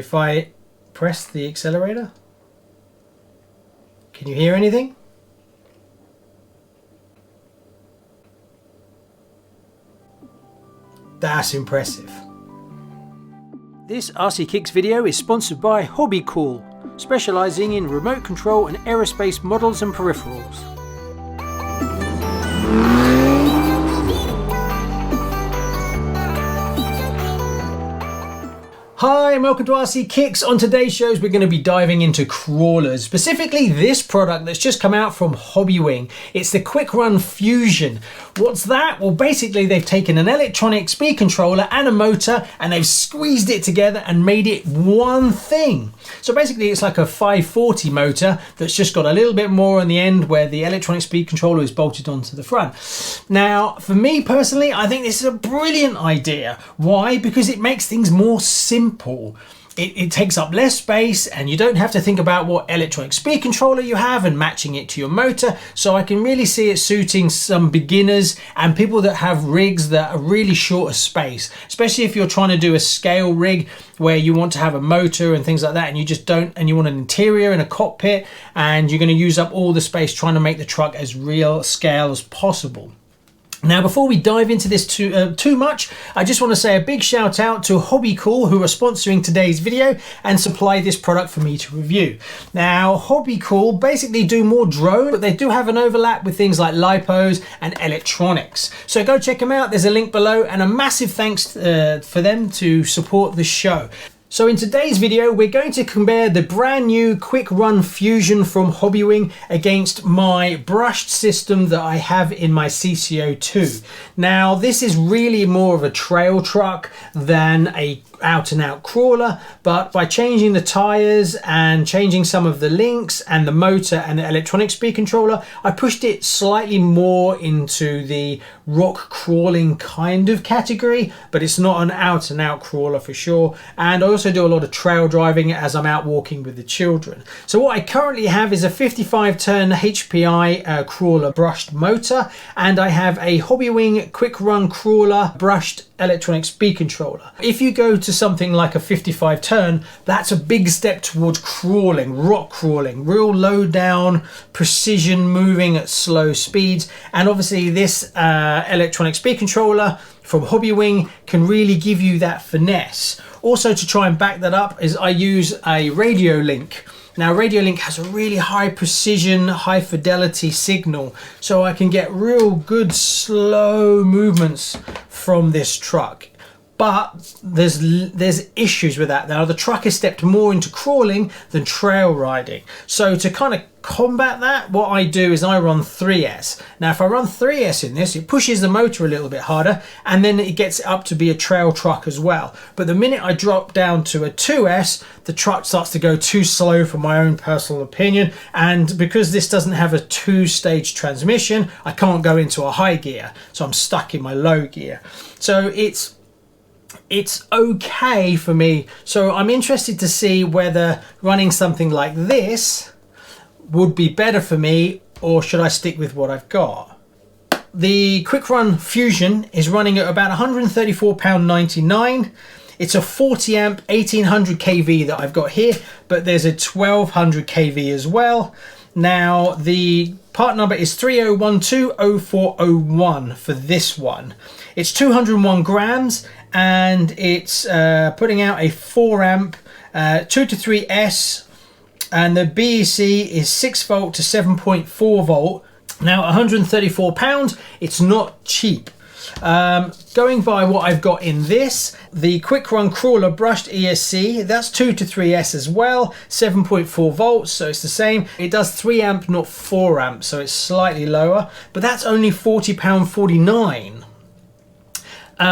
if I press the accelerator, can you hear anything? That's impressive. This RCKicks video is sponsored by Hobbycool, specialising in remote control and aerospace models and peripherals. Hi and welcome to RCKicks. On today's shows we're going to be diving into crawlers, specifically this product that's just come out from HobbyWing. It's the Quickrun Fusion. What's that? Well, basically they've taken an electronic speed controller and a motor and they've squeezed it together and made it one thing. So basically it's like a 540 motor that's just got a little bit more on the end where the electronic speed controller is bolted onto the front. Now for me personally, I think this is a brilliant idea. Why? Because it makes things more simple. It takes up less space and you don't have to think about what electronic speed controller you have and matching it to your motor. So I can really see it suiting some beginners and people that have rigs that are really short of space, especially if you're trying to do a scale rig where you want to have a motor and things like that and you just don't, and you want an interior and a cockpit and you're going to use up all the space trying to make the truck as real scale as possible. Now, before we dive into this too much, I just want to say a big shout out to Hobbycool, who are sponsoring today's video and supply this product for me to review. Now, Hobbycool basically do more drone, but they do have an overlap with things like lipos and electronics. So go check them out. There's a link below, and a massive thanks for them to support the show. So in today's video, we're going to compare the brand new Quickrun Fusion from HobbyWing against my brushed system that I have in my CC-02. Now, this is really more of a trail truck than a out-and-out crawler, but by changing the tires and changing some of the links and the motor and the electronic speed controller, I pushed it slightly more into the rock crawling kind of category, but it's not an out-and-out crawler for sure. And I also do a lot of trail driving as I'm out walking with the children. So what I currently have is a 55 turn HPI crawler brushed motor, and I have a HobbyWing Quickrun crawler brushed electronic speed controller. If you go to something like a 55 turn, that's a big step towards crawling, rock crawling, real low down, precision moving at slow speeds. And obviously this electronic speed controller from HobbyWing can really give you that finesse. Also, to try and back that up is I use a radio link. Now, Radio Link has a really high precision, high fidelity signal, so I can get real good slow movements from this truck. But there's issues with that. Now, the truck has stepped more into crawling than trail riding. So to kind of combat that, what I do is I run 3S. Now, if I run 3S in this, it pushes the motor a little bit harder, and then it gets up to be a trail truck as well. But the minute I drop down to a 2S, the truck starts to go too slow for my own personal opinion. And because this doesn't have a 2-stage transmission, I can't go into a high gear. So I'm stuck in my low gear. So it's okay for me. So I'm interested to see whether running something like this would be better for me, or should I stick with what I've got. The Quickrun Fusion is running at about £134.99. It's a 40 amp 1800 kV that I've got here, but there's a 1200 kV as well. Now, the part number is 30120401 for this one. It's 201 grams and it's putting out a 4 amp 2 to 3S, and the BEC is 6 volt to 7.4 volt. Now, £134, it's not cheap. Going by what I've got in this, the Quickrun Crawler Brushed ESC, that's 2 to 3S as well, 7.4 volts, so it's the same. It does 3 amp, not 4 amp, so it's slightly lower, but that's only £40.49.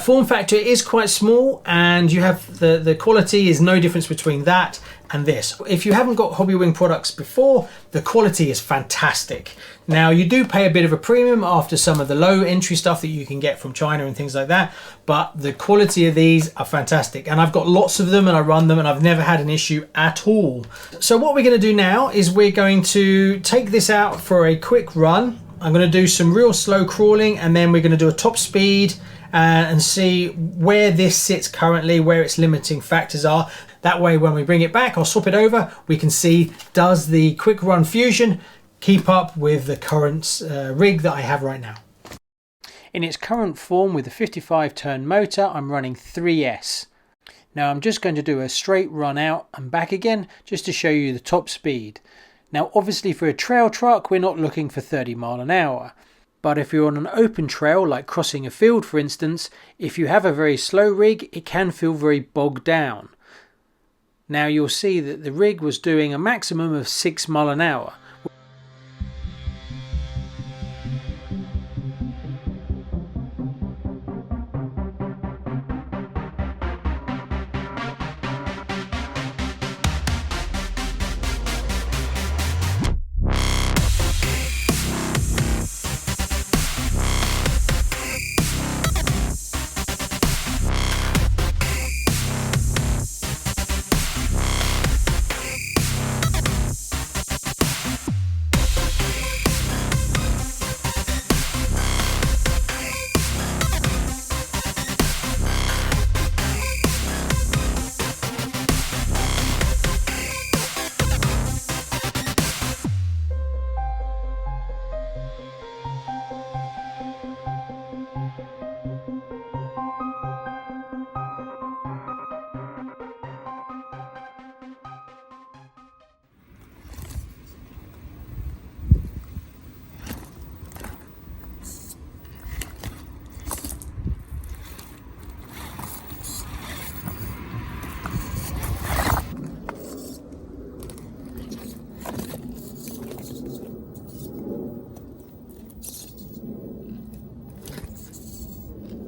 Form factor is quite small, and you have the quality is no difference between that and this. If you haven't got HobbyWing products before, the quality is fantastic. Now, you do pay a bit of a premium after some of the low entry stuff that you can get from China and things like that, but the quality of these are fantastic, and I've got lots of them and I run them and I've never had an issue at all. So what we're going to do now is we're going to take this out for a quick run. I'm going to do some real slow crawling, and then we're going to do a top speed and see where this sits currently, where its limiting factors are. That way when we bring it back, I'll swap it over, we can see, does the Quickrun Fusion keep up with the current rig that I have right now. In its current form with the 55 turn motor, I'm running 3S. Now I'm just going to do a straight run out and back again just to show you the top speed. Now obviously for a trail truck we're not looking for 30 miles an hour. But if you're on an open trail like crossing a field for instance, if you have a very slow rig it can feel very bogged down. Now you'll see that the rig was doing a maximum of 6 miles an hour.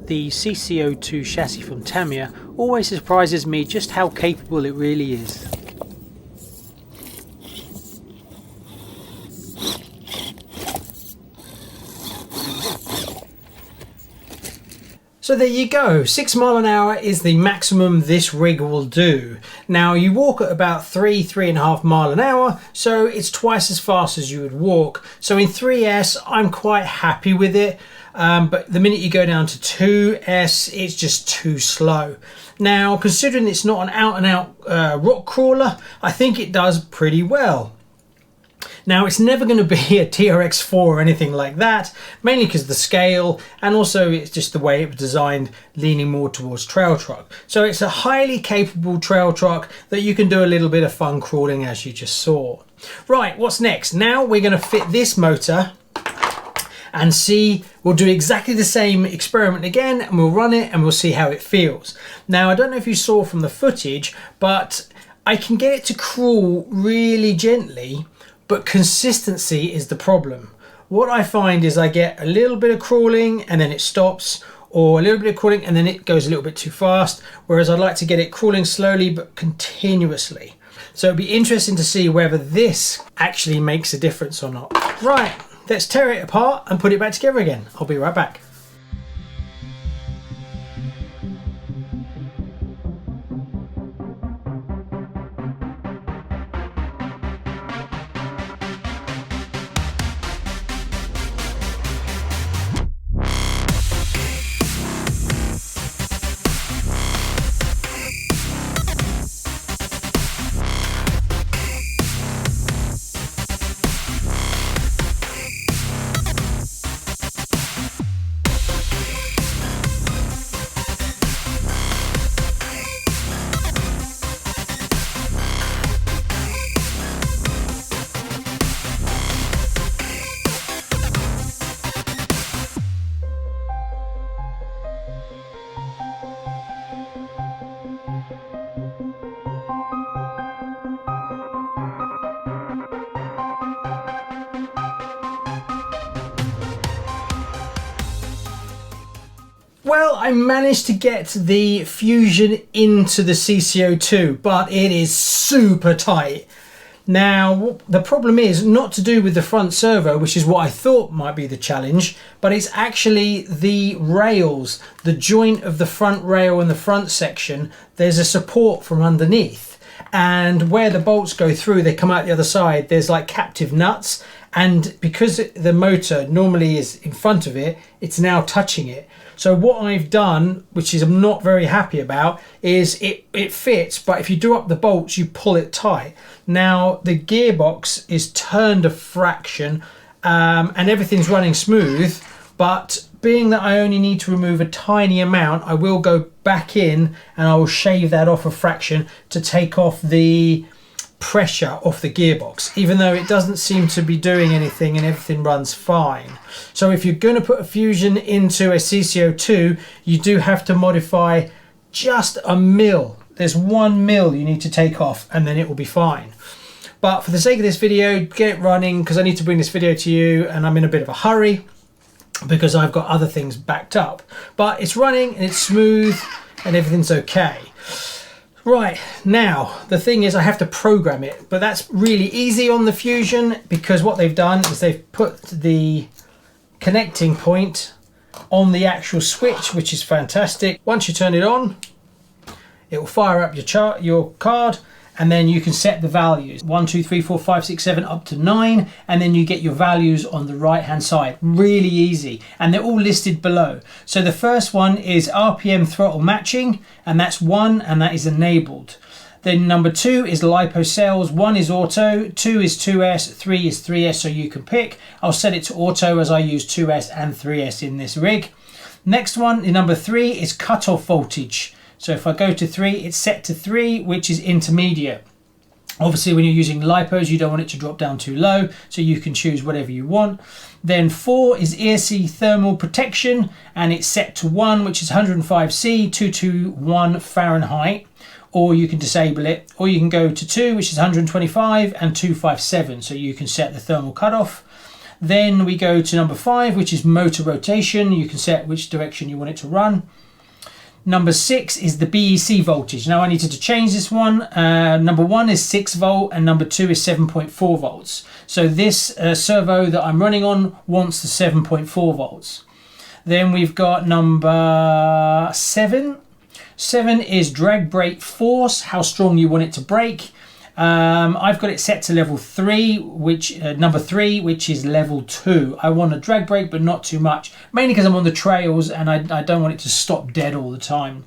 The CC-02 chassis from Tamiya always surprises me just how capable it really is. So there you go, 6 miles an hour is the maximum this rig will do. Now you walk at about 3.5 miles an hour, so it's twice as fast as you would walk. So in 3S, I'm quite happy with it, but the minute you go down to 2S, it's just too slow. Now, considering it's not an out-and-out rock crawler, I think it does pretty well. Now it's never going to be a TRX4 or anything like that, mainly because of the scale and also it's just the way it was designed, leaning more towards trail truck. So it's a highly capable trail truck that you can do a little bit of fun crawling as you just saw. Right, what's next? Now we're going to fit this motor and see, we'll do exactly the same experiment again and we'll run it and we'll see how it feels. Now I don't know if you saw from the footage, but I can get it to crawl really gently, but consistency is the problem. What I find is I get a little bit of crawling and then it stops, or a little bit of crawling and then it goes a little bit too fast, whereas I'd like to get it crawling slowly but continuously. So it'd be interesting to see whether this actually makes a difference or not. Right, let's tear it apart and put it back together again. I'll be right back. Well, I managed to get the Fusion into the CC-02, but it is super tight. Now, the problem is not to do with the front servo, which is what I thought might be the challenge, but it's actually the rails, the joint of the front rail and the front section. There's a support from underneath, and where the bolts go through, they come out the other side. There's like captive nuts, and because the motor normally is in front of it, it's now touching it. So what I've done, which is I'm not very happy about, is it fits, but if you do up the bolts, you pull it tight. Now the gearbox is turned a fraction, and everything's running smooth, but being that I only need to remove a tiny amount, I will go back in and I will shave that off a fraction to take off the pressure off the gearbox, even though it doesn't seem to be doing anything and everything runs fine. So if you're going to put a Fusion into a CC-02, you do have to modify just a mil. There's 1 mil you need to take off and then it will be fine. But for the sake of this video, get it running, because I need to bring this video to you and I'm in a bit of a hurry because I've got other things backed up. But it's running and it's smooth and everything's okay. Right, now the thing is I have to program it, but that's really easy on the Fusion, because what they've done is they've put the connecting point on the actual switch, which is fantastic. Once you turn it on, it will fire up your card, and then you can set the values 1, 2, 3, 4, 5, 6, 7 up to 9, and then you get your values on the right hand side. Really easy, and they're all listed below. So the first one is RPM throttle matching, and that's 1, and that is enabled. Then number 2 is lipo cells. 1 is auto, 2 is 2S, 3 is 3S, so you can pick. I'll set it to auto as I use 2S and 3S in this rig. Next one, number 3, is cutoff voltage. So if I go to 3, it's set to 3, which is intermediate. Obviously, when you're using lipos, you don't want it to drop down too low, so you can choose whatever you want. Then 4 is ESC thermal protection, and it's set to 1, which is 105C, 221 Fahrenheit, or you can disable it, or you can go to 2, which is 125, and 257, so you can set the thermal cutoff. Then we go to number 5, which is motor rotation. You can set which direction you want it to run. Number 6 is the BEC voltage. Now I needed to change this one. Number 1 is 6 volt and number 2 is 7.4 volts. So this servo that I'm running on wants the 7.4 volts. Then we've got number 7. 7 is drag brake force, how strong you want it to brake. I've got it set to level 3, which number 3, which is level 2. I want a drag brake, but not too much, mainly because I'm on the trails and I don't want it to stop dead all the time.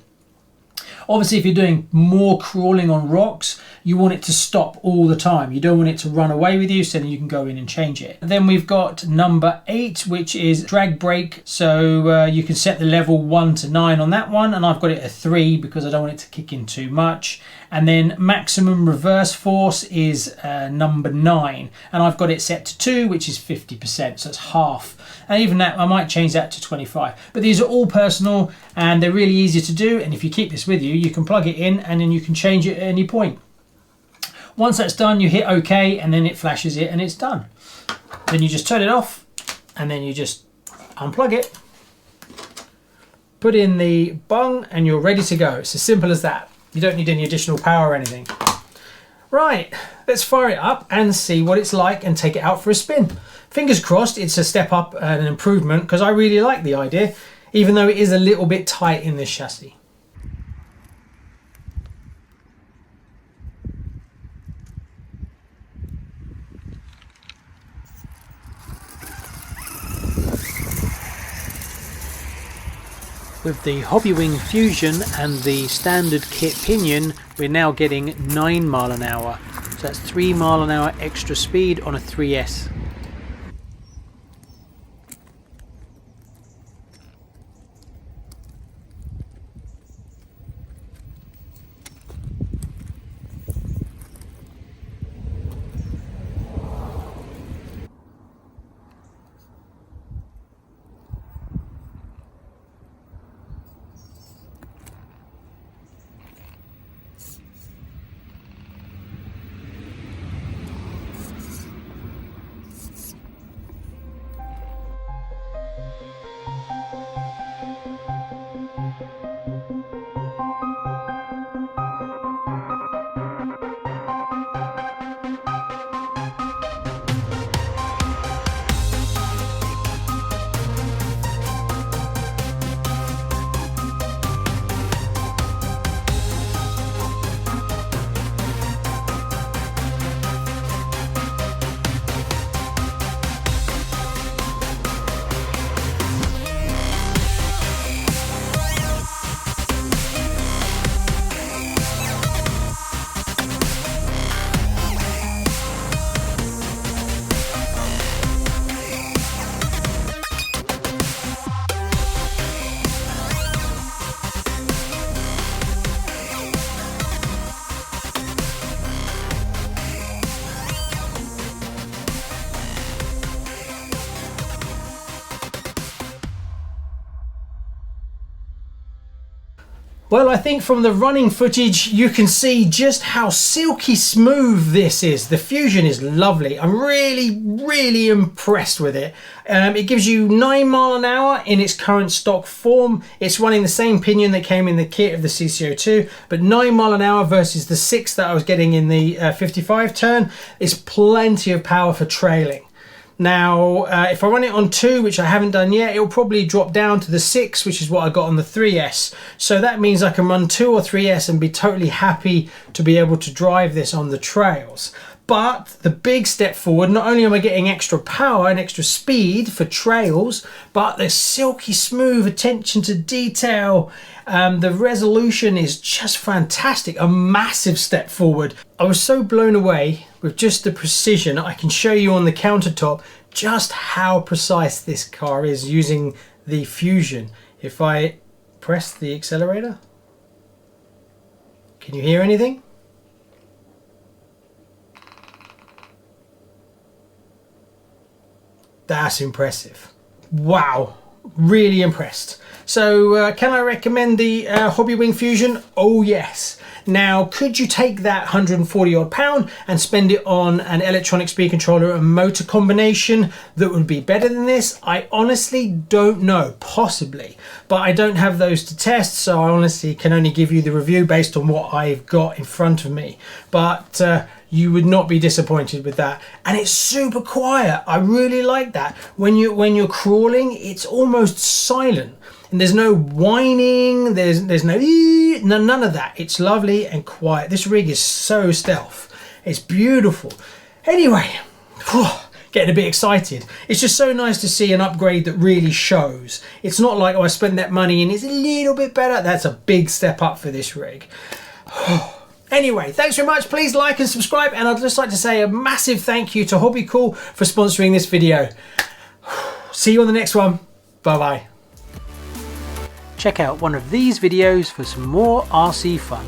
Obviously, if you're doing more crawling on rocks, you want it to stop all the time. You don't want it to run away with you, so then you can go in and change it. Then we've got number 8, which is drag brake. So you can set the level 1 to 9 on that one, and I've got it at 3 because I don't want it to kick in too much. And then maximum reverse force is number 9, and I've got it set to 2, which is 50%, so it's half. And even that, I might change that to 25. But these are all personal and they're really easy to do. And if you keep this with you, you can plug it in and then you can change it at any point. Once that's done, you hit OK and then it flashes it and it's done. Then you just turn it off and then you just unplug it, put in the bung, and you're ready to go. It's as simple as that. You don't need any additional power or anything. Right, let's fire it up and see what it's like and take it out for a spin. Fingers crossed it's a step up and an improvement, because I really like the idea, even though it is a little bit tight in this chassis. With the HobbyWing Fusion and the standard kit pinion, we're now getting 9 miles an hour. So that's 3 miles an hour extra speed on a 3S. Well, I think from the running footage, you can see just how silky smooth this is. The Fusion is lovely. I'm really impressed with it. It gives you 9 miles an hour in its current stock form. It's running the same pinion that came in the kit of the CC-02, but 9 miles an hour versus the 6 that I was getting in the 55 turn is plenty of power for trailing. Now, if I run it on 2, which I haven't done yet, it'll probably drop down to the 6, which is what I got on the 3S. So that means I can run 2 or 3S and be totally happy to be able to drive this on the trails. But the big step forward, not only am I getting extra power and extra speed for trails, but the silky smooth attention to detail, the resolution is just fantastic, a massive step forward. I was so blown away with just the precision. I can show you on the countertop just how precise this car is using the Fusion. If I press the accelerator, can you hear anything? That's impressive. Wow, really impressed. So can I recommend the HobbyWing Fusion? Oh yes. Now, could you take that 140 odd pound and spend it on an electronic speed controller and motor combination that would be better than this? I honestly don't know, possibly, but I don't have those to test, so I honestly can only give you the review based on what I've got in front of me. But you would not be disappointed with that. And it's super quiet. I really like that. When you're crawling, it's almost silent. And there's no whining, there's none of that. It's lovely and quiet. This rig is so stealth. It's beautiful. Anyway, getting a bit excited. It's just so nice to see an upgrade that really shows. It's not like, oh, I spent that money and it's a little bit better. That's a big step up for this rig. Anyway, thanks very much. Please like and subscribe. And I'd just like to say a massive thank you to Hobbycool for sponsoring this video. See you on the next one. Bye-bye. Check out one of these videos for some more RC fun.